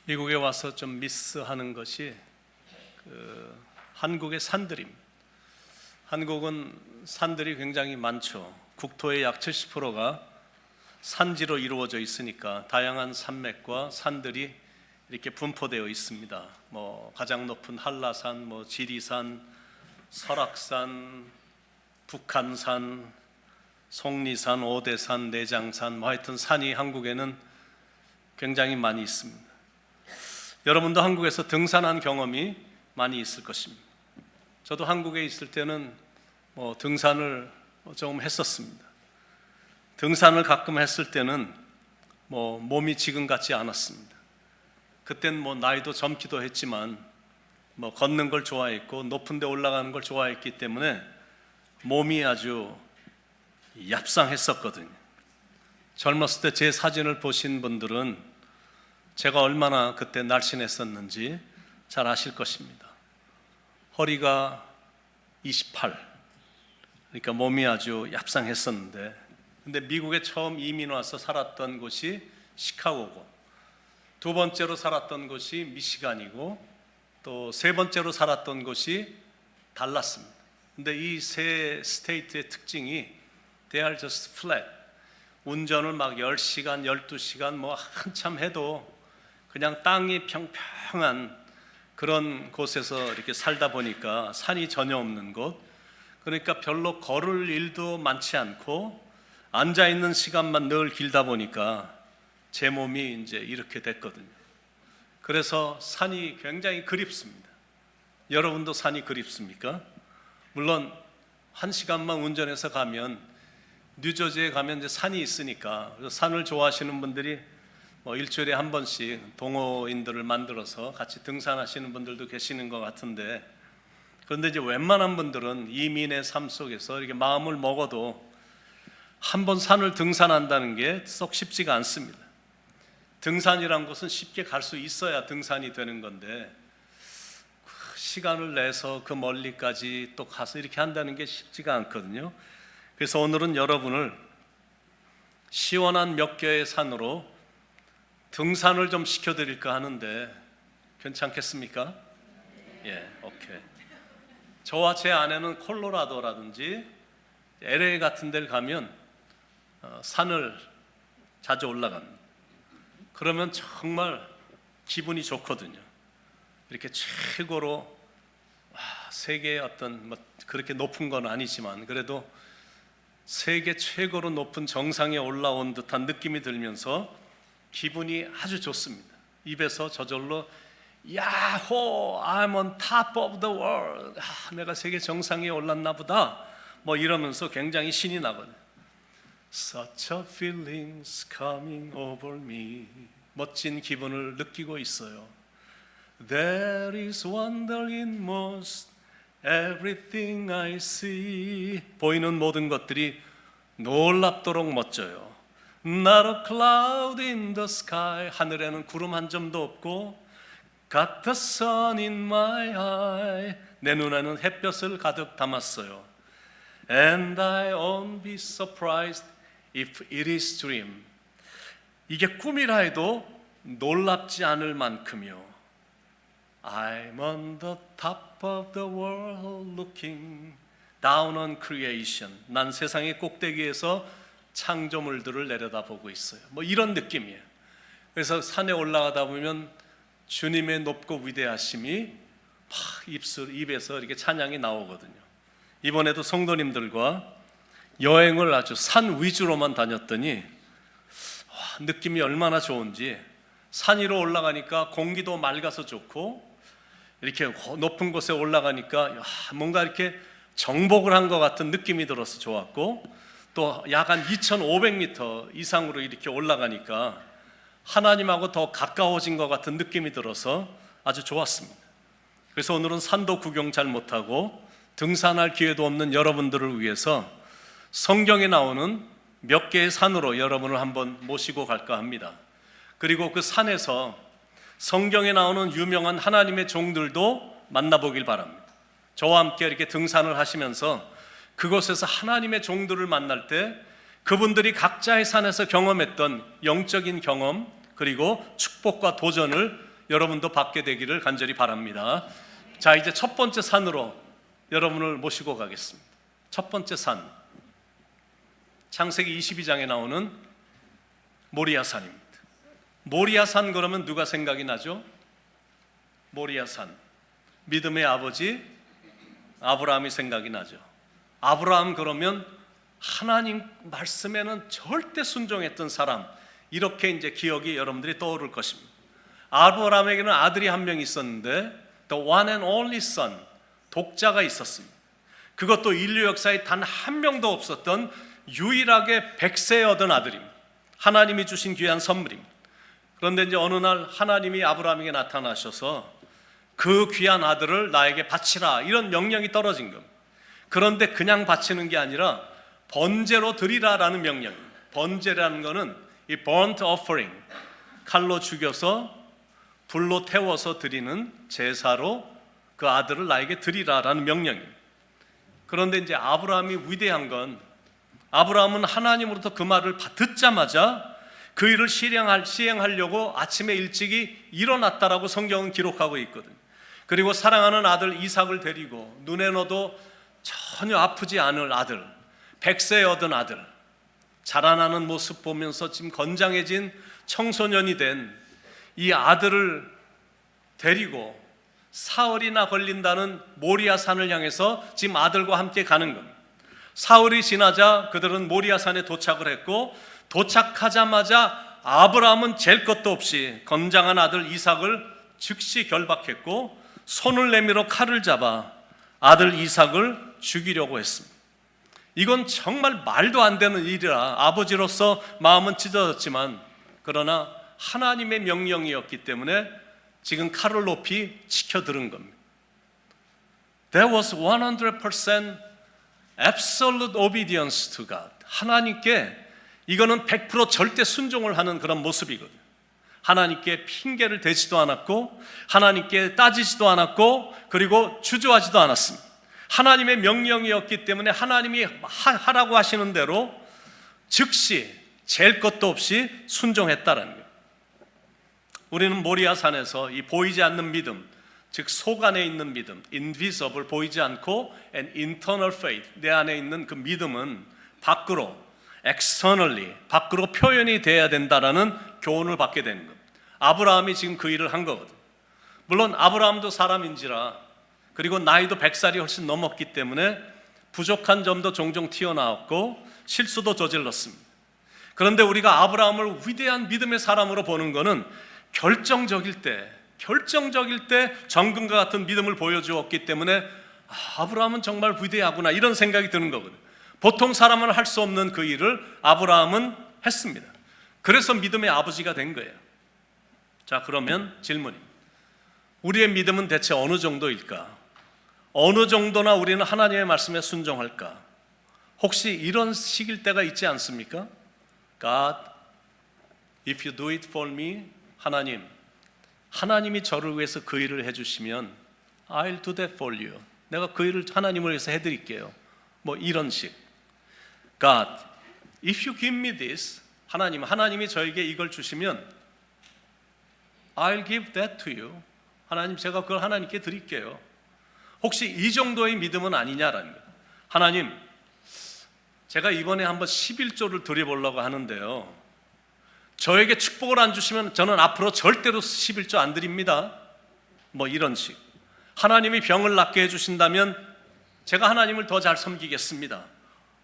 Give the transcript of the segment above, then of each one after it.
미국에 와서 좀 미스하는 것이 한국의 산들입니다. 한국은 산들이 굉장히 많죠. 국토의 약 70%가 산지로 이루어져 있으니까 다양한 산맥과 산들이 이렇게 분포되어 있습니다. 가장 높은 한라산, 지리산, 설악산, 북한산, 속리산, 오대산, 내장산, 하여튼 산이 한국에는 굉장히 많이 있습니다. 여러분도 한국에서 등산한 경험이 많이 있을 것입니다. 저도 한국에 있을 때는 등산을 조금 했었습니다. 등산을 가끔 했을 때는 몸이 지금 같지 않았습니다. 그땐 나이도 젊기도 했지만 걷는 걸 좋아했고 높은 데 올라가는 걸 좋아했기 때문에 몸이 아주 얍상했었거든요. 젊었을 때 제 사진을 보신 분들은 제가 얼마나 그때 날씬했었는지 잘 아실 것입니다. 허리가 28, 그러니까 몸이 아주 얍상했었는데, 근데 미국에 처음 이민 와서 살았던 곳이 시카고고, 두 번째로 살았던 곳이 미시간이고, 또 세 번째로 살았던 곳이 달라스입니다. 근데 이 세 스테이트의 특징이 they are just flat. 운전을 막 10시간, 12시간 한참 해도 그냥 땅이 평평한 그런 곳에서 이렇게 살다 보니까, 산이 전혀 없는 곳, 그러니까 별로 걸을 일도 많지 않고 앉아 있는 시간만 늘 길다 보니까 제 몸이 이제 이렇게 됐거든요. 그래서 산이 굉장히 그립습니다. 여러분도 산이 그립습니까? 물론 1시간만 운전해서 가면, 뉴저지에 가면 이제 산이 있으니까, 산을 좋아하시는 분들이 일주일에 한 번씩 동호인들을 만들어서 같이 등산하시는 분들도 계시는 것 같은데, 그런데 이제 웬만한 분들은 이민의 삶 속에서 이렇게 마음을 먹어도 한 번 산을 등산한다는 게 썩 쉽지가 않습니다. 등산이란 것은 쉽게 갈 수 있어야 등산이 되는 건데, 시간을 내서 그 멀리까지 또 가서 이렇게 한다는 게 쉽지가 않거든요. 그래서 오늘은 여러분을 시원한 몇 개의 산으로 등산을 좀 시켜드릴까 하는데 괜찮겠습니까? 예, 오케이. 저와 제 아내는 콜로라도라든지 LA 같은 데를 가면 산을 자주 올라갑니다. 그러면 정말 기분이 좋거든요. 이렇게 최고로 세계의 어떤 그렇게 높은 건 아니지만 그래도 세계 최고로 높은 정상에 올라온 듯한 느낌이 들면서 기분이 아주 좋습니다. 입에서 저절로 야호, I'm on top of the world. 내가 세계 정상에 올랐나 보다. 이러면서 굉장히 신이 나거든요. Such a feeling's coming over me. 멋진 기분을 느끼고 있어요. There is wonder in most everything I see. 보이는 모든 것들이 놀랍도록 멋져요. Not a cloud in the sky. 하늘에는 구름 한 점도 없고, Got the sun in my eye. 내 눈에는 햇볕을 가득 담았어요. And I won't be surprised if it is dream. 이게 꿈이라 해도 놀랍지 않을 만큼이요. I'm on the top of the world looking down on creation. 난 세상의 꼭대기에서 창조물들을 내려다보고 있어요. 이런 느낌이에요. 그래서 산에 올라가다 보면 주님의 높고 위대하심이 입에서 이렇게 찬양이 나오거든요. 이번에도 성도님들과 여행을 아주 산 위주로만 다녔더니 느낌이 얼마나 좋은지, 산 위로 올라가니까 공기도 맑아서 좋고, 이렇게 높은 곳에 올라가니까 뭔가 이렇게 정복을 한 것 같은 느낌이 들어서 좋았고, 또 약 한 2,500m 이상으로 이렇게 올라가니까 하나님하고 더 가까워진 것 같은 느낌이 들어서 아주 좋았습니다. 그래서 오늘은 산도 구경 잘 못하고 등산할 기회도 없는 여러분들을 위해서 성경에 나오는 몇 개의 산으로 여러분을 한번 모시고 갈까 합니다. 그리고 그 산에서 성경에 나오는 유명한 하나님의 종들도 만나보길 바랍니다. 저와 함께 이렇게 등산을 하시면서 그곳에서 하나님의 종들을 만날 때 그분들이 각자의 산에서 경험했던 영적인 경험, 그리고 축복과 도전을 여러분도 받게 되기를 간절히 바랍니다. 자, 이제 첫 번째 산으로 여러분을 모시고 가겠습니다. 첫 번째 산, 창세기 22장에 나오는 모리아산입니다. 모리아산 그러면 누가 생각이 나죠? 모리아산, 믿음의 아버지 아브라함이 생각이 나죠. 아브라함 그러면 하나님 말씀에는 절대 순종했던 사람, 이렇게 이제 기억이 여러분들이 떠오를 것입니다. 아브라함에게는 아들이 한 명 있었는데 The one and only son, 독자가 있었습니다. 그것도 인류 역사에 단 한 명도 없었던 유일하게 100세에 얻은 아들입니다. 하나님이 주신 귀한 선물입니다. 그런데 이제 어느 날 하나님이 아브라함에게 나타나셔서 그 귀한 아들을 나에게 바치라, 이런 명령이 떨어진 겁니다. 그런데 그냥 바치는 게 아니라 번제로 드리라라는 명령입니다. 번제라는 것은 이 burnt offering, 칼로 죽여서 불로 태워서 드리는 제사로 그 아들을 나에게 드리라라는 명령입니다. 그런데 이제 아브라함이 위대한 건, 아브라함은 하나님으로부터 그 말을 듣자마자 그 일을 시행하려고 아침에 일찍이 일어났다라고 성경은 기록하고 있거든요. 그리고 사랑하는 아들 이삭을 데리고 눈에 넣어도 전혀 아프지 않을 아들, 100세에 얻은 아들, 자라나는 모습 보면서 지금 건장해진 청소년이 된 이 아들을 데리고 사흘이나 걸린다는 모리아산을 향해서 지금 아들과 함께 가는 겁니다. 사흘이 지나자 그들은 모리아산에 도착을 했고, 도착하자마자 아브라함은 잴 것도 없이 건장한 아들 이삭을 즉시 결박했고 손을 내밀어 칼을 잡아 아들 이삭을 죽이려고 했습니다. 이건 정말 말도 안 되는 일이라 아버지로서 마음은 찢어졌지만, 그러나 하나님의 명령이었기 때문에 지금 칼을 높이 치켜들은 겁니다. There was 100% absolute obedience to God. 하나님께 이거는 100% 절대 순종을 하는 그런 모습이거든요. 하나님께 핑계를 대지도 않았고 하나님께 따지지도 않았고 그리고 주저하지도 않았습니다. 하나님의 명령이었기 때문에 하나님이 하라고 하시는 대로 즉시 잴 것도 없이 순종했다라는 거예요. 우리는 모리아산에서 이 보이지 않는 믿음, 즉 속 안에 있는 믿음, invisible, 보이지 않고, and internal faith, 내 안에 있는 그 믿음은 밖으로, externally, 밖으로 표현이 돼야 된다라는 교훈을 받게 되는 겁니다. 아브라함이 지금 그 일을 한 거거든요. 물론 아브라함도 사람인지라, 그리고 나이도 100살이 훨씬 넘었기 때문에 부족한 점도 종종 튀어나왔고 실수도 저질렀습니다. 그런데 우리가 아브라함을 위대한 믿음의 사람으로 보는 것은 결정적일 때 정금과 같은 믿음을 보여주었기 때문에 아브라함은 정말 위대하구나, 이런 생각이 드는 거거든요. 보통 사람은 할 수 없는 그 일을 아브라함은 했습니다. 그래서 믿음의 아버지가 된 거예요. 자, 그러면 질문입니다. 우리의 믿음은 대체 어느 정도일까? 어느 정도나 우리는 하나님의 말씀에 순종할까? 혹시 이런 식일 때가 있지 않습니까? God, if you do it for me, 하나님이 저를 위해서 그 일을 해주시면 I'll do that for you. 내가 그 일을 하나님을 위해서 해드릴게요. 뭐 이런 식. God, if you give me this, 하나님이 저에게 이걸 주시면 I'll give that to you. 하나님, 제가 그걸 하나님께 드릴게요. 혹시 이 정도의 믿음은 아니냐라는 거예요. 하나님, 제가 이번에 한번 11조를 드려보려고 하는데요, 저에게 축복을 안 주시면 저는 앞으로 절대로 11조 안 드립니다. 뭐 이런 식. 하나님이 병을 낫게 해주신다면 제가 하나님을 더 잘 섬기겠습니다.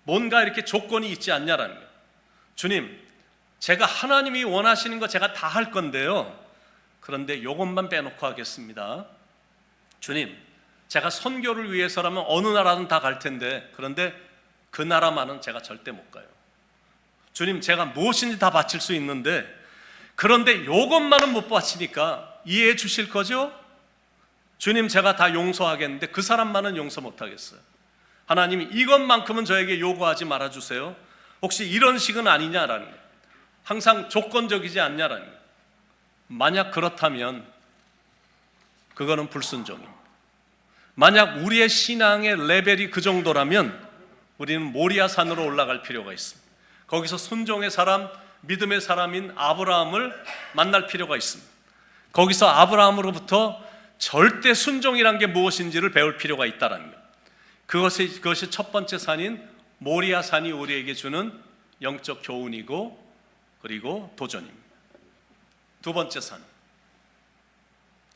뭔가 이렇게 조건이 있지 않냐라는 거예요. 주님, 제가 하나님이 원하시는 거 제가 다 할 건데요, 그런데 이것만 빼놓고 하겠습니다. 주님, 제가 선교를 위해서라면 어느 나라든 다 갈 텐데, 그런데 그 나라만은 제가 절대 못 가요. 주님, 제가 무엇인지 다 바칠 수 있는데, 그런데 이것만은 못 바치니까 이해해 주실 거죠? 주님, 제가 다 용서하겠는데 그 사람만은 용서 못 하겠어요. 하나님이 이것만큼은 저에게 요구하지 말아주세요. 혹시 이런 식은 아니냐라는 거예요. 항상 조건적이지 않냐라는 거예요. 만약 그렇다면 그거는 불순종입니다. 만약 우리의 신앙의 레벨이 그 정도라면 우리는 모리아산으로 올라갈 필요가 있습니다. 거기서 순종의 사람, 믿음의 사람인 아브라함을 만날 필요가 있습니다. 거기서 아브라함으로부터 절대 순종이란 게 무엇인지를 배울 필요가 있다는 것. 그것이 첫 번째 산인 모리아 산이 우리에게 주는 영적 교훈이고 그리고 도전입니다. 두 번째 산,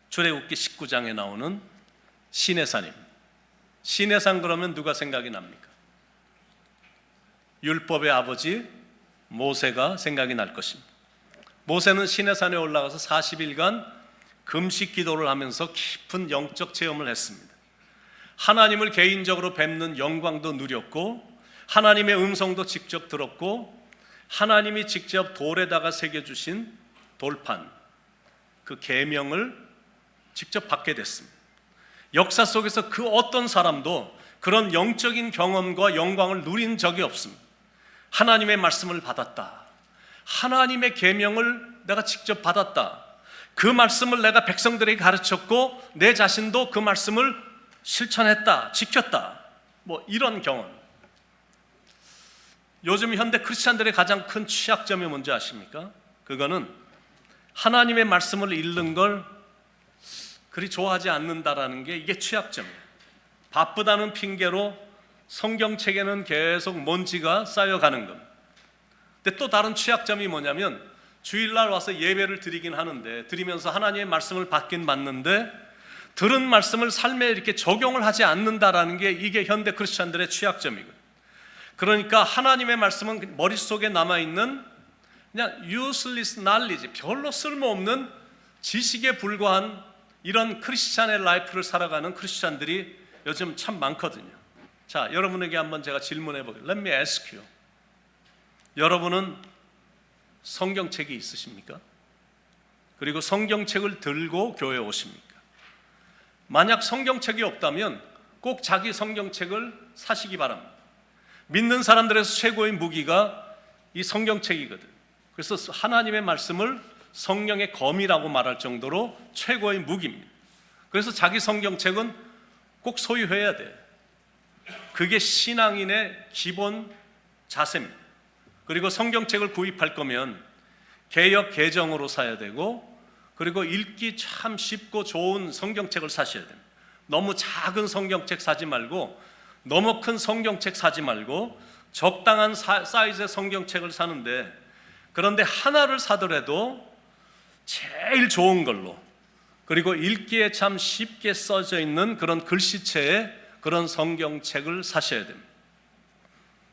출애굽기 19장에 나오는 시내산입니다. 시내산 그러면 누가 생각이 납니까? 율법의 아버지 모세가 생각이 날 것입니다. 모세는 시내산에 올라가서 40일간 금식 기도를 하면서 깊은 영적 체험을 했습니다. 하나님을 개인적으로 뵙는 영광도 누렸고 하나님의 음성도 직접 들었고 하나님이 직접 돌에다가 새겨주신 돌판, 그 계명을 직접 받게 됐습니다. 역사 속에서 그 어떤 사람도 그런 영적인 경험과 영광을 누린 적이 없습니다. 하나님의 말씀을 받았다, 하나님의 계명을 내가 직접 받았다, 그 말씀을 내가 백성들에게 가르쳤고 내 자신도 그 말씀을 실천했다, 지켰다, 뭐 이런 경험. 요즘 현대 크리스찬들의 가장 큰 취약점이 뭔지 아십니까? 그거는 하나님의 말씀을 읽는 걸 그리 좋아하지 않는다라는 게 이게 취약점이에요. 바쁘다는 핑계로 성경책에는 계속 먼지가 쌓여가는 겁니다. 근데 또 다른 취약점이 뭐냐면 주일날 와서 예배를 드리긴 하는데, 드리면서 하나님의 말씀을 받긴 받는데 들은 말씀을 삶에 이렇게 적용을 하지 않는다라는 게 이게 현대 크리스찬들의 취약점이거든요. 그러니까 하나님의 말씀은 머릿속에 남아있는 그냥 useless knowledge, 별로 쓸모없는 지식에 불과한 이런 크리스찬의 라이프를 살아가는 크리스찬들이 요즘 참 많거든요. 자, 여러분에게 한번 제가 질문해 보게요. Let me ask you. 여러분은 성경책이 있으십니까? 그리고 성경책을 들고 교회에 오십니까? 만약 성경책이 없다면 꼭 자기 성경책을 사시기 바랍니다. 믿는 사람들에서 최고의 무기가 이 성경책이거든. 그래서 하나님의 말씀을 성령의 검이라고 말할 정도로 최고의 무기입니다. 그래서 자기 성경책은 꼭 소유해야 돼. 그게 신앙인의 기본 자세입니다. 그리고 성경책을 구입할 거면 개역 개정으로 사야 되고, 그리고 읽기 참 쉽고 좋은 성경책을 사셔야 됩니다. 너무 작은 성경책 사지 말고, 너무 큰 성경책 사지 말고 적당한 사이즈의 성경책을 사는데, 그런데 하나를 사더라도 제일 좋은 걸로, 그리고 읽기에 참 쉽게 써져 있는 그런 글씨체의 그런 성경책을 사셔야 됩니다.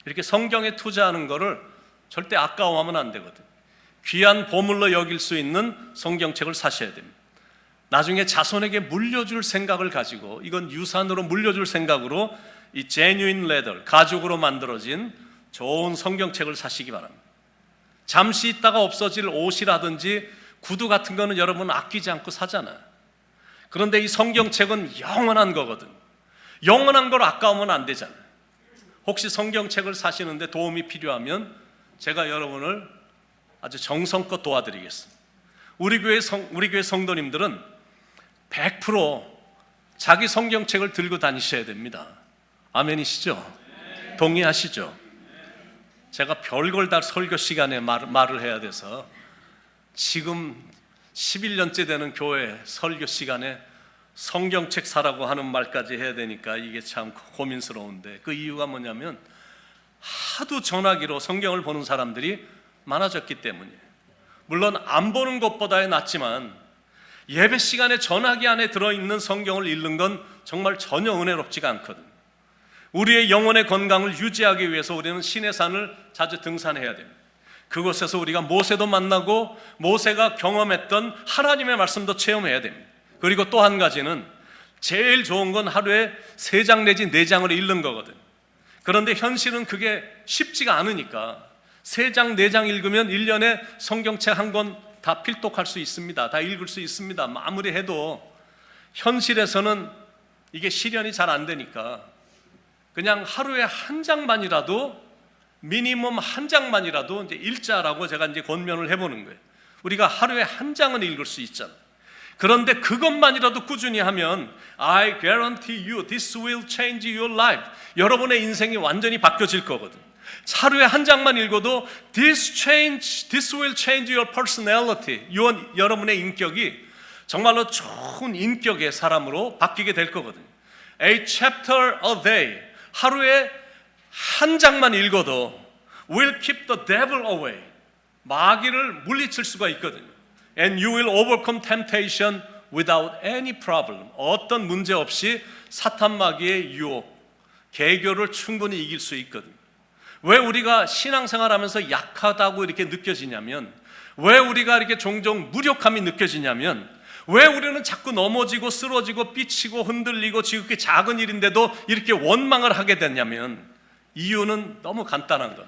이렇게 성경에 투자하는 거를 절대 아까워하면 안 되거든. 귀한 보물로 여길 수 있는 성경책을 사셔야 됩니다. 나중에 자손에게 물려줄 생각을 가지고, 이건 유산으로 물려줄 생각으로 이 genuine leather, 가죽으로 만들어진 좋은 성경책을 사시기 바랍니다. 잠시 있다가 없어질 옷이라든지 구두 같은 거는 여러분 아끼지 않고 사잖아요. 그런데 이 성경책은 영원한 거거든. 영원한 걸 아까우면 안 되잖아요. 혹시 성경책을 사시는데 도움이 필요하면 제가 여러분을 아주 정성껏 도와드리겠습니다. 우리 교회 성도님들은 100% 자기 성경책을 들고 다니셔야 됩니다. 아멘이시죠? 동의하시죠? 제가 별걸 다 설교 시간에 말을 해야 돼서 지금 11년째 되는 교회 설교 시간에 성경책 사라고 하는 말까지 해야 되니까 이게 참 고민스러운데, 그 이유가 뭐냐면 하도 전화기로 성경을 보는 사람들이 많아졌기 때문이에요. 물론 안 보는 것보다 낫지만 예배 시간에 전화기 안에 들어있는 성경을 읽는 건 정말 전혀 은혜롭지가 않거든. 우리의 영혼의 건강을 유지하기 위해서 우리는 시내산을 자주 등산해야 됩니다. 그곳에서 우리가 모세도 만나고 모세가 경험했던 하나님의 말씀도 체험해야 됩니다. 그리고 또 한 가지는 제일 좋은 건 하루에 3장 내지 4장을 읽는 거거든. 그런데 현실은 그게 쉽지가 않으니까 3장 4장 읽으면 1년에 성경책 한 권 다 필독할 수 있습니다. 다 읽을 수 있습니다. 아무리 해도 현실에서는 이게 실현이 잘 안 되니까 그냥 하루에 한 장만이라도, 미니멈 한 장만이라도 이제 읽자라고 제가 이제 권면을 해보는 거예요. 우리가 하루에 한 장은 읽을 수 있잖아. 그런데 그것만이라도 꾸준히 하면 I guarantee you this will change your life. 여러분의 인생이 완전히 바뀌어질 거거든. 하루에 한 장만 읽어도 this will change your personality. 여러분의 인격이 정말로 좋은 인격의 사람으로 바뀌게 될 거거든요. A chapter a day, 하루에 한 장만 읽어도 will keep the devil away, 마귀를 물리칠 수가 있거든요. And you will overcome temptation without any problem, 어떤 문제 없이 사탄 마귀의 유혹, 계교를 충분히 이길 수 있거든요. 왜 우리가 신앙생활하면서 약하다고 이렇게 느껴지냐면, 왜 우리가 이렇게 종종 무력함이 느껴지냐면, 왜 우리는 자꾸 넘어지고 쓰러지고 삐치고 흔들리고 지극히 작은 일인데도 이렇게 원망을 하게 됐냐면, 이유는 너무 간단한 것,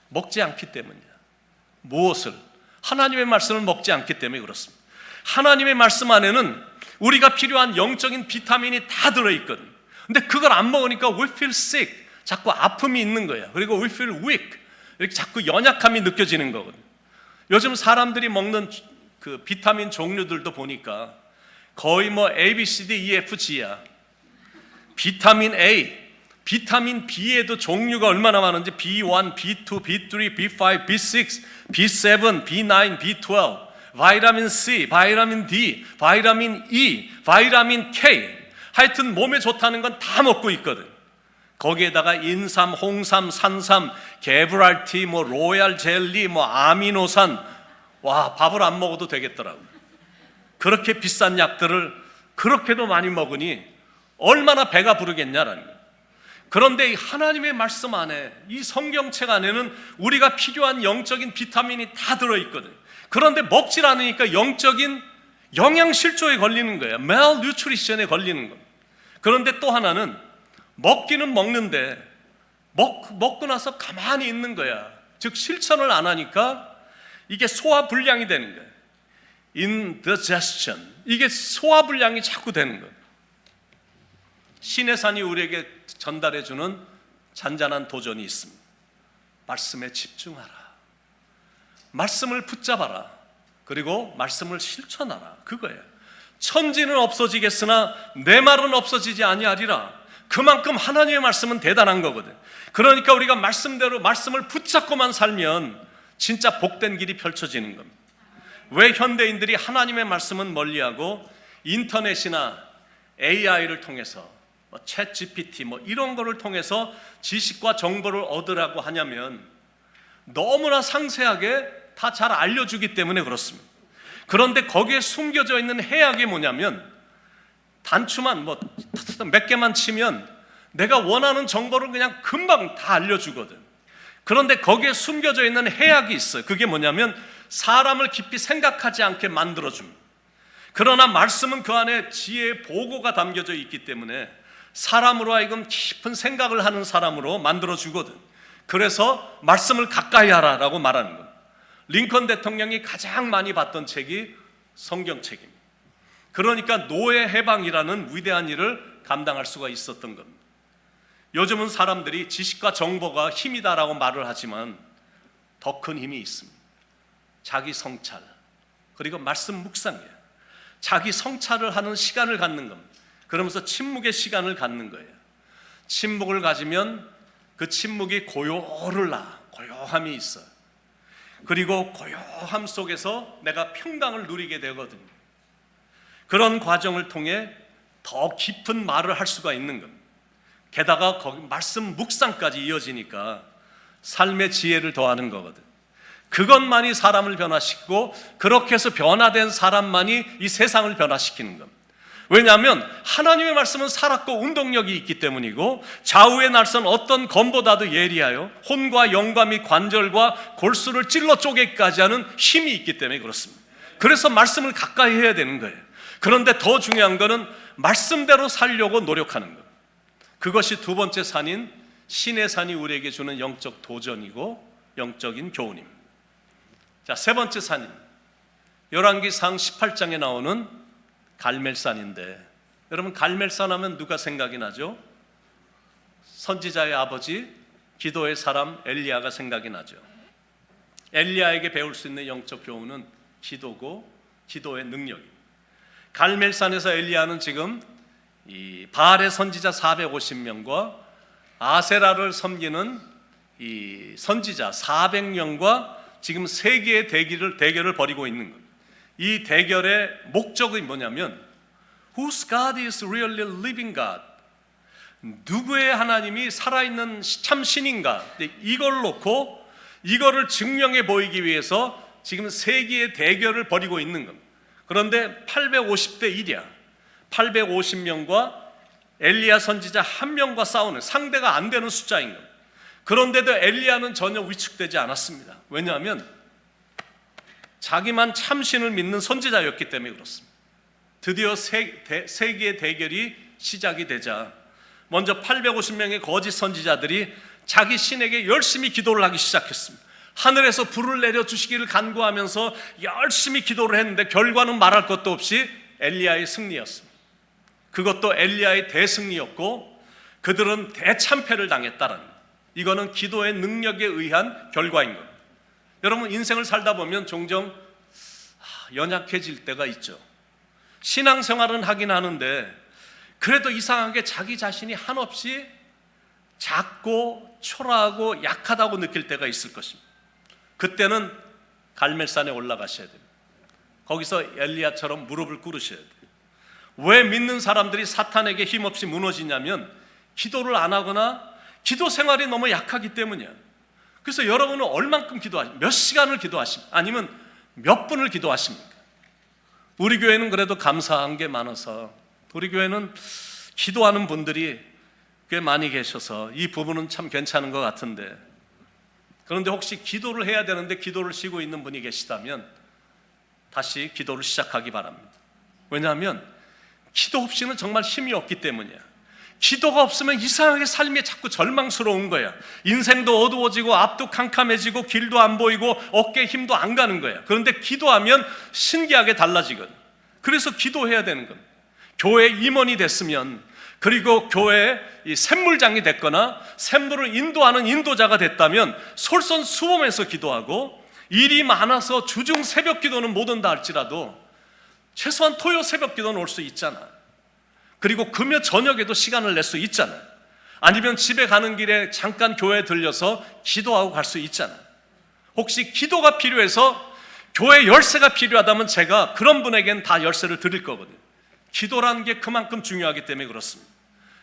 먹지 않기 때문이야. 무엇을? 하나님의 말씀을 먹지 않기 때문에 그렇습니다. 하나님의 말씀 안에는 우리가 필요한 영적인 비타민이 다 들어있거든. 근데 그걸 안 먹으니까 we feel sick, 자꾸 아픔이 있는 거야. 그리고 we feel weak, 이렇게 자꾸 연약함이 느껴지는 거거든. 요즘 사람들이 먹는 그 비타민 종류들도 보니까 거의 뭐 A, B, C, D, E, F, G야. 비타민 A, 비타민 B에도 종류가 얼마나 많은지 B1, B2, B3, B5, B6, B7, B9, B12, 바이타민 C, 바이타민 D, 바이타민 E, 바이타민 K, 하여튼 몸에 좋다는 건 다 먹고 있거든. 거기에다가 인삼, 홍삼, 산삼, 게브랄티, 뭐 로얄 젤리, 뭐 아미노산, 와, 밥을 안 먹어도 되겠더라고. 그렇게 비싼 약들을 그렇게도 많이 먹으니 얼마나 배가 부르겠냐라는 거예요. 그런데 이 하나님의 말씀 안에, 이 성경책 안에는 우리가 필요한 영적인 비타민이 다 들어있거든. 그런데 먹질 않으니까 영적인 영양실조에 걸리는 거예요. malnutrition에 걸리는 겁니다. 그런데 또 하나는 먹기는 먹는데 먹고 나서 가만히 있는 거야. 즉 실천을 안 하니까 이게 소화불량이 되는 거예요. indigestion, 이게 소화불량이 자꾸 되는 거예요. 신의 산이 우리에게 전달해주는 잔잔한 도전이 있습니다. 말씀에 집중하라, 말씀을 붙잡아라, 그리고 말씀을 실천하라, 그거예요. 천지는 없어지겠으나 내 말은 없어지지 아니하리라. 그만큼 하나님의 말씀은 대단한 거거든. 그러니까 우리가 말씀대로 말씀을 붙잡고만 살면 진짜 복된 길이 펼쳐지는 겁니다. 왜 현대인들이 하나님의 말씀은 멀리하고 인터넷이나 AI를 통해서 챗 GPT 이런 거를 통해서 지식과 정보를 얻으라고 하냐면 너무나 상세하게 다 잘 알려주기 때문에 그렇습니다. 그런데 거기에 숨겨져 있는 해악이 뭐냐면 단추만 몇 개만 치면 내가 원하는 정보를 그냥 금방 다 알려주거든. 그런데 거기에 숨겨져 있는 해악이 있어요. 그게 뭐냐면 사람을 깊이 생각하지 않게 만들어줍니다. 그러나 말씀은 그 안에 지혜의 보고가 담겨져 있기 때문에 사람으로 하여금 깊은 생각을 하는 사람으로 만들어주거든. 그래서 말씀을 가까이 하라라고 말하는 겁니다. 링컨 대통령이 가장 많이 봤던 책이 성경책입니다. 그러니까 노예 해방이라는 위대한 일을 감당할 수가 있었던 겁니다. 요즘은 사람들이 지식과 정보가 힘이다라고 말을 하지만 더 큰 힘이 있습니다. 자기 성찰, 그리고 말씀 묵상이에요. 자기 성찰을 하는 시간을 갖는 겁니다. 그러면서 침묵의 시간을 갖는 거예요. 침묵을 가지면 그 침묵이 고요함이 있어요. 그리고 고요함 속에서 내가 평강을 누리게 되거든요. 그런 과정을 통해 더 깊은 말을 할 수가 있는 겁니다. 게다가 거기 말씀 묵상까지 이어지니까 삶의 지혜를 더하는 거거든. 그것만이 사람을 변화시키고 그렇게 해서 변화된 사람만이 이 세상을 변화시키는 겁니다. 왜냐하면 하나님의 말씀은 살았고 운동력이 있기 때문이고 좌우의 날선 어떤 검보다도 예리하여 혼과 영과 및 관절과 골수를 찔러 쪼개기까지 하는 힘이 있기 때문에 그렇습니다. 그래서 말씀을 가까이 해야 되는 거예요. 그런데 더 중요한 것은 말씀대로 살려고 노력하는 것. 그것이 두 번째 산인 신의 산이 우리에게 주는 영적 도전이고 영적인 교훈입니다. 자, 세 번째 산입니다. 열왕기상 18장에 나오는 갈멜산인데, 여러분 갈멜산 하면 누가 생각이 나죠? 선지자의 아버지 기도의 사람 엘리야가 생각이 나죠. 엘리야에게 배울 수 있는 영적 교훈은 기도고 기도의 능력입니다. 갈멜산에서 엘리야는 지금 이 바알의 선지자 450명과 아세라를 섬기는 이 선지자 400명과 지금 세계의 대결을 벌이고 있는 겁니다. 이 대결의 목적이 뭐냐면 Whose God is really living God? 누구의 하나님이 살아있는 참 신인가? 이걸 놓고 이거를 증명해 보이기 위해서 지금 세기의 대결을 벌이고 있는 겁니다. 그런데 850대 1이야. 850명과 엘리야 선지자 한 명과 싸우는, 상대가 안 되는 숫자인 겁니다. 그런데도 엘리야는 전혀 위축되지 않았습니다. 왜냐하면 자기만 참신을 믿는 선지자였기 때문에 그렇습니다. 드디어 세기의 대결이 시작이 되자 먼저 850명의 거짓 선지자들이 자기 신에게 열심히 기도를 하기 시작했습니다. 하늘에서 불을 내려주시기를 간구하면서 열심히 기도를 했는데 결과는 말할 것도 없이 엘리야의 승리였습니다. 그것도 엘리야의 대승리였고 그들은 대참패를 당했다는, 이거는 기도의 능력에 의한 결과인 겁니다. 여러분, 인생을 살다 보면 종종 연약해질 때가 있죠. 신앙생활은 하긴 하는데 그래도 이상하게 자기 자신이 한없이 작고 초라하고 약하다고 느낄 때가 있을 것입니다. 그때는 갈멜산에 올라가셔야 됩니다. 거기서 엘리야처럼 무릎을 꿇으셔야 돼요. 왜 믿는 사람들이 사탄에게 힘없이 무너지냐면 기도를 안 하거나 기도 생활이 너무 약하기 때문이에요. 그래서 여러분은 얼만큼 기도하십니까? 몇 시간을 기도하십니까? 아니면 몇 분을 기도하십니까? 우리 교회는 그래도 감사한 게 많아서 우리 교회는 기도하는 분들이 꽤 많이 계셔서 이 부분은 참 괜찮은 것 같은데, 그런데 혹시 기도를 해야 되는데 기도를 쉬고 있는 분이 계시다면 다시 기도를 시작하기 바랍니다. 왜냐하면 기도 없이는 정말 힘이 없기 때문이에요. 기도가 없으면 이상하게 삶이 자꾸 절망스러운 거야. 인생도 어두워지고 앞도 캄캄해지고 길도 안 보이고 어깨에 힘도 안 가는 거야. 그런데 기도하면 신기하게 달라지거든. 그래서 기도해야 되는 겁니다. 교회 임원이 됐으면, 그리고 교회에 이 샘물장이 됐거나 샘물을 인도하는 인도자가 됐다면 솔선수범해서 기도하고, 일이 많아서 주중 새벽 기도는 못 온다 할지라도 최소한 토요 새벽 기도는 올 수 있잖아. 그리고 금요 저녁에도 시간을 낼 수 있잖아. 아니면 집에 가는 길에 잠깐 교회에 들려서 기도하고 갈 수 있잖아. 혹시 기도가 필요해서 교회 열쇠가 필요하다면 제가 그런 분에겐 다 열쇠를 드릴 거거든요. 기도라는 게 그만큼 중요하기 때문에 그렇습니다.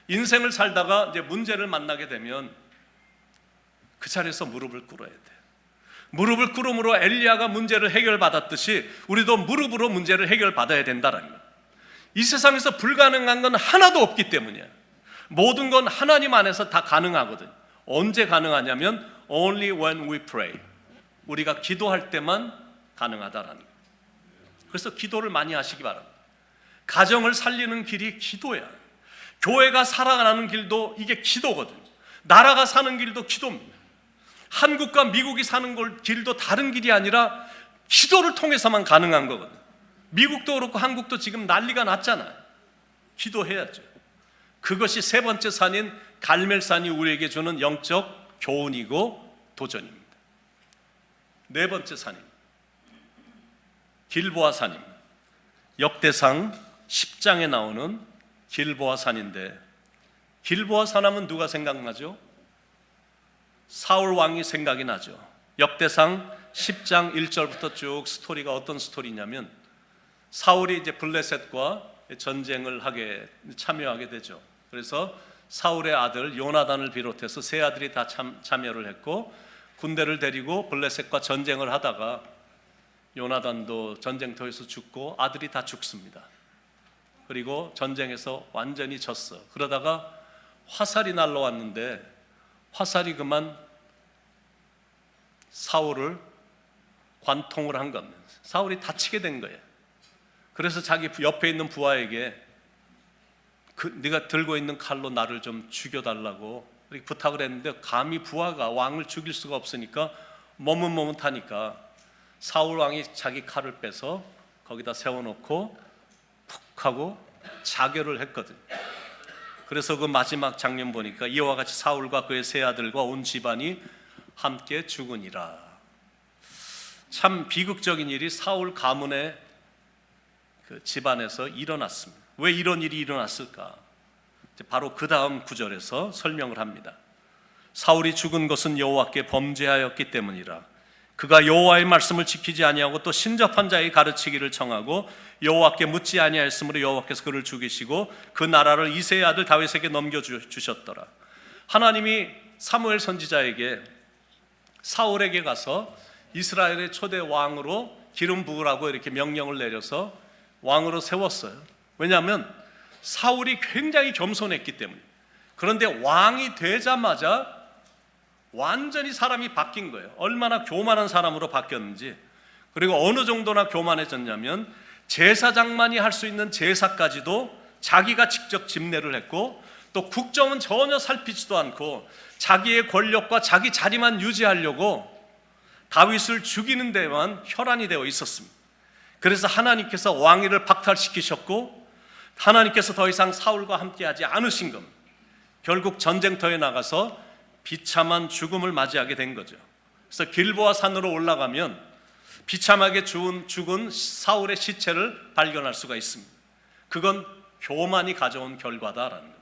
인생을 살다가 이제 문제를 만나게 되면 그 자리에서 무릎을 꿇어야 돼. 무릎을 꿇음으로 엘리야가 문제를 해결받았듯이 우리도 무릎으로 문제를 해결받아야 된다는 거예요. 이 세상에서 불가능한 건 하나도 없기 때문이야. 모든 건 하나님 안에서 다 가능하거든. 언제 가능하냐면 only when we pray. 우리가 기도할 때만 가능하다라는 거예요. 그래서 기도를 많이 하시기 바랍니다. 가정을 살리는 길이 기도야. 교회가 살아가는 길도 이게 기도거든. 나라가 사는 길도 기도입니다. 한국과 미국이 사는 길도 다른 길이 아니라 기도를 통해서만 가능한 거거든. 미국도 그렇고 한국도 지금 난리가 났잖아요. 기도해야죠. 그것이 세 번째 산인 갈멜산이 우리에게 주는 영적 교훈이고 도전입니다. 네 번째 산입니다. 길보아 산입니다. 역대상 10장에 나오는 길보아 산인데, 길보아 산 하면 누가 생각나죠? 사울 왕이 생각이 나죠. 역대상 10장 1절부터 쭉 스토리가 어떤 스토리냐면, 사울이 이제 블레셋과 전쟁을 참여하게 되죠. 그래서 사울의 아들 요나단을 비롯해서 세 아들이 다 참여를 했고, 군대를 데리고 블레셋과 전쟁을 하다가 요나단도 전쟁터에서 죽고 아들이 다 죽습니다. 그리고 전쟁에서 완전히 졌어. 그러다가 화살이 날라왔는데 화살이 그만 사울을 관통을 한 겁니다. 사울이 다치게 된 거예요. 그래서 자기 옆에 있는 부하에게 네가 들고 있는 칼로 나를 좀 죽여달라고 이렇게 부탁을 했는데, 감히 부하가 왕을 죽일 수가 없으니까 머뭇머뭇하니까 사울 왕이 자기 칼을 빼서 거기다 세워놓고 푹 하고 자결을 했거든요. 그래서 그 마지막 장면 보니까 이와 같이 사울과 그의 세 아들과 온 집안이 함께 죽으니라. 참 비극적인 일이 사울 가문의 그 집안에서 일어났습니다. 왜 이런 일이 일어났을까? 바로 그 다음 구절에서 설명을 합니다. 사울이 죽은 것은 여호와께 범죄하였기 때문이라. 그가 여호와의 말씀을 지키지 아니하고 또 신접한 자의 가르치기를 청하고 여호와께 묻지 아니하였으므로 여호와께서 그를 죽이시고 그 나라를 이새의 아들 다윗에게 넘겨주셨더라. 하나님이 사무엘 선지자에게 사울에게 가서 이스라엘의 초대 왕으로 기름 부으라고 이렇게 명령을 내려서 왕으로 세웠어요. 왜냐하면 사울이 굉장히 겸손했기 때문에. 그런데 왕이 되자마자 완전히 사람이 바뀐 거예요. 얼마나 교만한 사람으로 바뀌었는지. 그리고 어느 정도나 교만해졌냐면 제사장만이 할 수 있는 제사까지도 자기가 직접 집례를 했고, 또 국정은 전혀 살피지도 않고 자기의 권력과 자기 자리만 유지하려고 다윗을 죽이는 데만 혈안이 되어 있었습니다. 그래서 하나님께서 왕위를 박탈시키셨고 하나님께서 더 이상 사울과 함께하지 않으신 겁니다. 결국 전쟁터에 나가서 비참한 죽음을 맞이하게 된 거죠. 그래서 길보아 산으로 올라가면 비참하게 죽은 사울의 시체를 발견할 수가 있습니다. 그건 교만이 가져온 결과다라는 겁니다.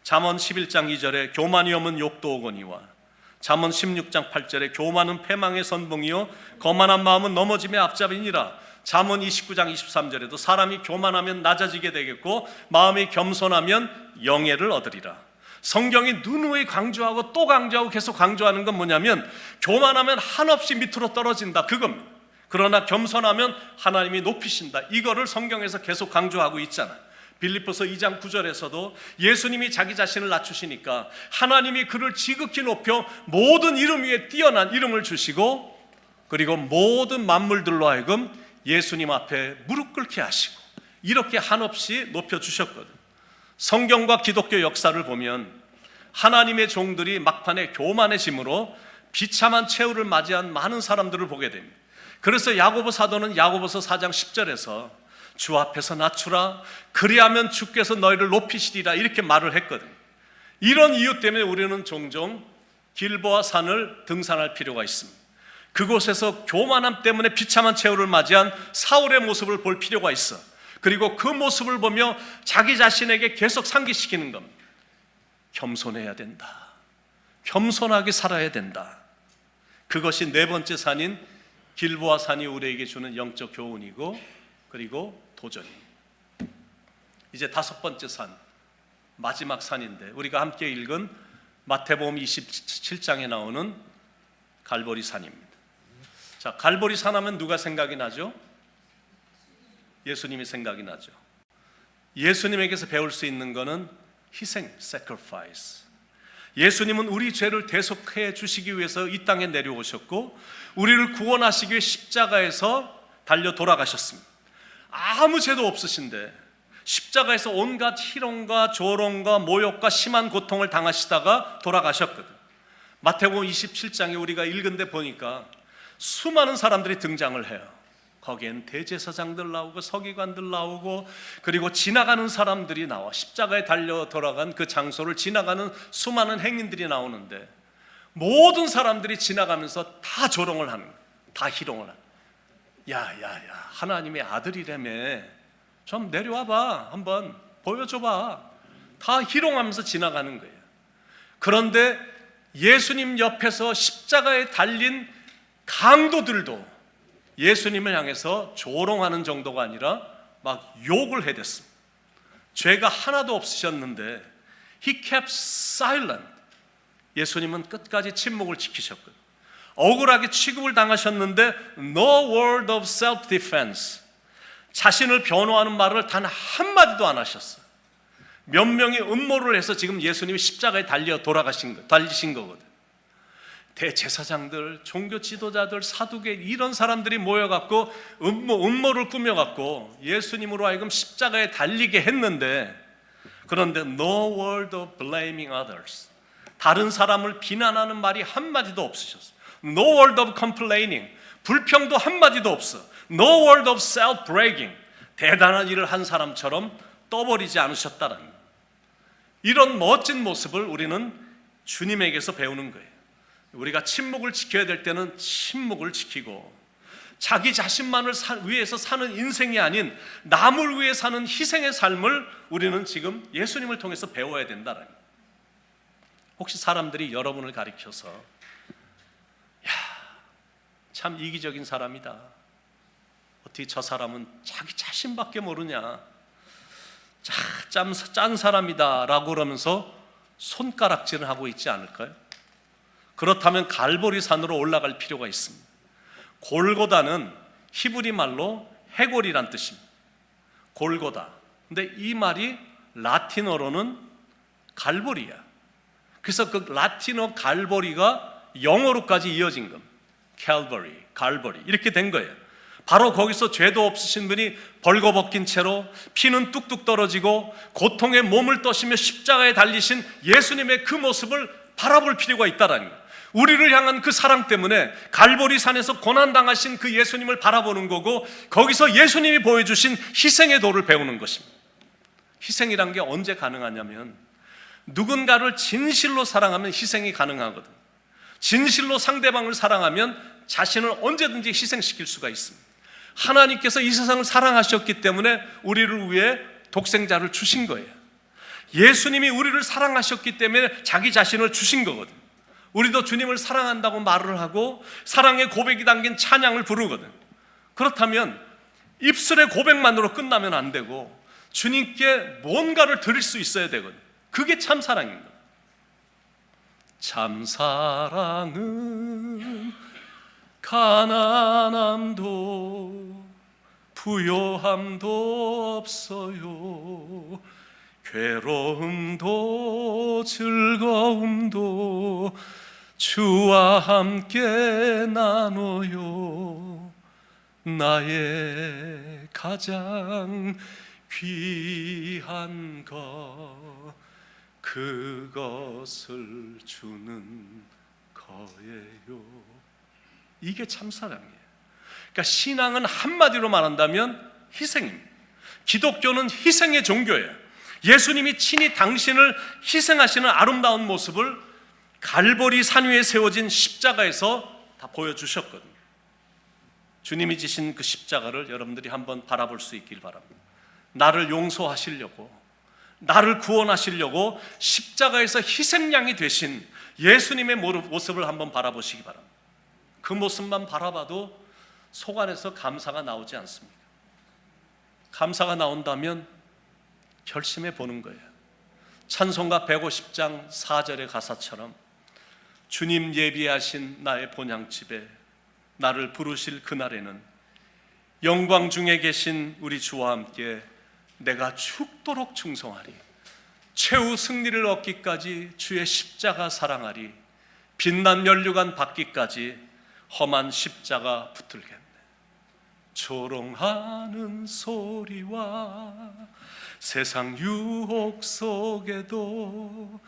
잠언 11장 2절에 교만이 오면 욕도 오거니와 잠언 16장 8절에 교만은 패망의 선봉이요 거만한 마음은 넘어짐의 앞잡이니라. 잠언 29장 23절에도 사람이 교만하면 낮아지게 되겠고 마음이 겸손하면 영예를 얻으리라. 성경이 누누이 강조하고 또 강조하고 계속 강조하는 건 뭐냐면 교만하면 한없이 밑으로 떨어진다, 그겁니다. 그러나 겸손하면 하나님이 높이신다, 이거를 성경에서 계속 강조하고 있잖아요. 빌립보서 2장 9절에서도 예수님이 자기 자신을 낮추시니까 하나님이 그를 지극히 높여 모든 이름 위에 뛰어난 이름을 주시고, 그리고 모든 만물들로 하여금 예수님 앞에 무릎 꿇게 하시고 이렇게 한없이 높여주셨거든. 성경과 기독교 역사를 보면 하나님의 종들이 막판에 교만해짐으로 비참한 최후를 맞이한 많은 사람들을 보게 됩니다. 그래서 야고보 사도는 야고보서 4장 10절에서 주 앞에서 낮추라, 그리하면 주께서 너희를 높이시리라, 이렇게 말을 했거든. 이런 이유 때문에 우리는 종종 길보아 산을 등산할 필요가 있습니다. 그곳에서 교만함 때문에 비참한 최후를 맞이한 사울의 모습을 볼 필요가 있어. 그리고 그 모습을 보며 자기 자신에게 계속 상기시키는 겁니다. 겸손해야 된다, 겸손하게 살아야 된다. 그것이 네 번째 산인 길보아 산이 우리에게 주는 영적 교훈이고, 그리고 도전입니다. 이제 다섯 번째 산, 마지막 산인데 우리가 함께 읽은 마태복음 27장에 나오는 갈보리 산입니다. 자, 갈보리 산 하면 누가 생각이 나죠? 예수님이 생각이 나죠. 예수님에게서 배울 수 있는 것은 희생, sacrifice. 예수님은 우리 죄를 대속해 주시기 위해서 이 땅에 내려오셨고 우리를 구원하시기 위해 십자가에서 달려 돌아가셨습니다. 아무 죄도 없으신데 십자가에서 온갖 희롱과 조롱과 모욕과 심한 고통을 당하시다가 돌아가셨거든. 마태복음 27장에 우리가 읽은 데 보니까 수많은 사람들이 등장을 해요. 거기엔 대제사장들 나오고 서기관들 나오고 그리고 지나가는 사람들이 나와. 십자가에 달려 돌아간 그 장소를 지나가는 수많은 행인들이 나오는데 모든 사람들이 지나가면서 다 조롱을 하는 거예요. 다 희롱을 하는 거예요. 야야야, 하나님의 아들이라며 좀 내려와봐, 한번 보여줘봐. 다 희롱하면서 지나가는 거예요. 그런데 예수님 옆에서 십자가에 달린 강도들도 예수님을 향해서 조롱하는 정도가 아니라 막 욕을 해댔습니다. 죄가 하나도 없으셨는데 He kept silent. 예수님은 끝까지 침묵을 지키셨거든요. 억울하게 취급을 당하셨는데 No word of self-defense. 자신을 변호하는 말을 단 한마디도 안 하셨어요. 몇 명이 음모를 해서 지금 예수님이 십자가에 달리신 거거든. 대제사장들, 종교 지도자들, 사두개 이런 사람들이 모여갖고 음모를 꾸며갖고 예수님으로 하여금 십자가에 달리게 했는데, 그런데 no word of blaming others. 다른 사람을 비난하는 말이 한마디도 없으셨어요. No word of complaining. 불평도 한마디도 없어. No word of self-bragging. 대단한 일을 한 사람처럼 떠버리지 않으셨다는 이런 멋진 모습을 우리는 주님에게서 배우는 거예요. 우리가 침묵을 지켜야 될 때는 침묵을 지키고 자기 자신만을 위해서 사는 인생이 아닌 남을 위해 사는 희생의 삶을 우리는 지금 예수님을 통해서 배워야 된다는 거예요. 혹시 사람들이 여러분을 가리켜서 야, 참 이기적인 사람이다. 어떻게 저 사람은 자기 자신밖에 모르냐. 짠 사람이다 라고 그러면서 손가락질을 하고 있지 않을까요? 그렇다면 갈보리 산으로 올라갈 필요가 있습니다. 골고다는 히브리 말로 해골이란 뜻입니다. 골고다. 근데 이 말이 라틴어로는 갈보리야. 그래서 그 라틴어 갈보리가 영어로까지 이어진 겁니다. 캘버리, 갈보리 이렇게 된 거예요. 바로 거기서 죄도 없으신 분이 벌거벗긴 채로 피는 뚝뚝 떨어지고 고통에 몸을 떠시며 십자가에 달리신 예수님의 그 모습을 바라볼 필요가 있다라는 거예요. 우리를 향한 그 사랑 때문에 갈보리 산에서 고난당하신 그 예수님을 바라보는 거고, 거기서 예수님이 보여주신 희생의 도를 배우는 것입니다. 희생이란 게 언제 가능하냐면 누군가를 진실로 사랑하면 희생이 가능하거든. 진실로 상대방을 사랑하면 자신을 언제든지 희생시킬 수가 있습니다. 하나님께서 이 세상을 사랑하셨기 때문에 우리를 위해 독생자를 주신 거예요. 예수님이 우리를 사랑하셨기 때문에 자기 자신을 주신 거거든. 우리도 주님을 사랑한다고 말을 하고 사랑의 고백이 담긴 찬양을 부르거든. 그렇다면 입술의 고백만으로 끝나면 안 되고 주님께 뭔가를 드릴 수 있어야 되거든. 그게 참 사랑입니다. 참 사랑은 가난함도 부요함도 없어요. 괴로움도 즐거움도 주와 함께 나눠요. 나의 가장 귀한 것 그것을 주는 거예요. 이게 참사랑이에요. 그러니까 신앙은 한마디로 말한다면 희생입니다. 기독교는 희생의 종교예요. 예수님이 친히 당신을 희생하시는 아름다운 모습을 갈보리 산 위에 세워진 십자가에서 다 보여주셨거든요. 주님이 지신 그 십자가를 여러분들이 한번 바라볼 수 있길 바랍니다. 나를 용서하시려고, 나를 구원하시려고 십자가에서 희생양이 되신 예수님의 모습을 한번 바라보시기 바랍니다. 그 모습만 바라봐도 속 안에서 감사가 나오지 않습니까? 감사가 나온다면 결심해 보는 거예요. 찬송가 150장 4절의 가사처럼 주님 예비하신 나의 본향집에 나를 부르실 그날에는 영광 중에 계신 우리 주와 함께 내가 죽도록 충성하리. 최후 승리를 얻기까지 주의 십자가 사랑하리. 빛난 면류관 받기까지 험한 십자가 붙들겠네. 조롱하는 소리와 세상 유혹 속에도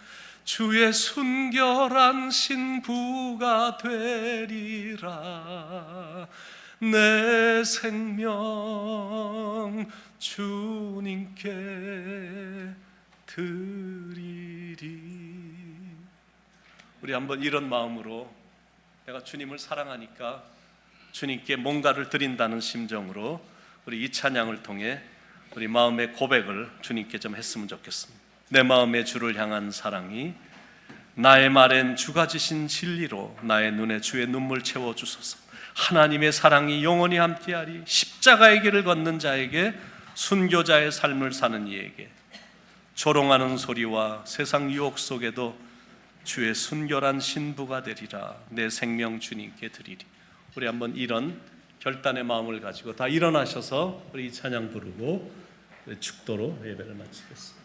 주의 순결한 신부가 되리라. 내 생명 주님께 드리리. 우리 한번 이런 마음으로, 내가 주님을 사랑하니까 주님께 뭔가를 드린다는 심정으로 우리 이 찬양을 통해 우리 마음의 고백을 주님께 좀 했으면 좋겠습니다. 내 마음의 주를 향한 사랑이 나의 말엔 주가 지신 진리로 나의 눈에 주의 눈물 채워주소서. 하나님의 사랑이 영원히 함께하리. 십자가의 길을 걷는 자에게, 순교자의 삶을 사는 이에게 조롱하는 소리와 세상 유혹 속에도 주의 순결한 신부가 되리라. 내 생명 주님께 드리리. 우리 한번 이런 결단의 마음을 가지고 다 일어나셔서 우리 이 찬양 부르고 축도로 예배를 마치겠습니다.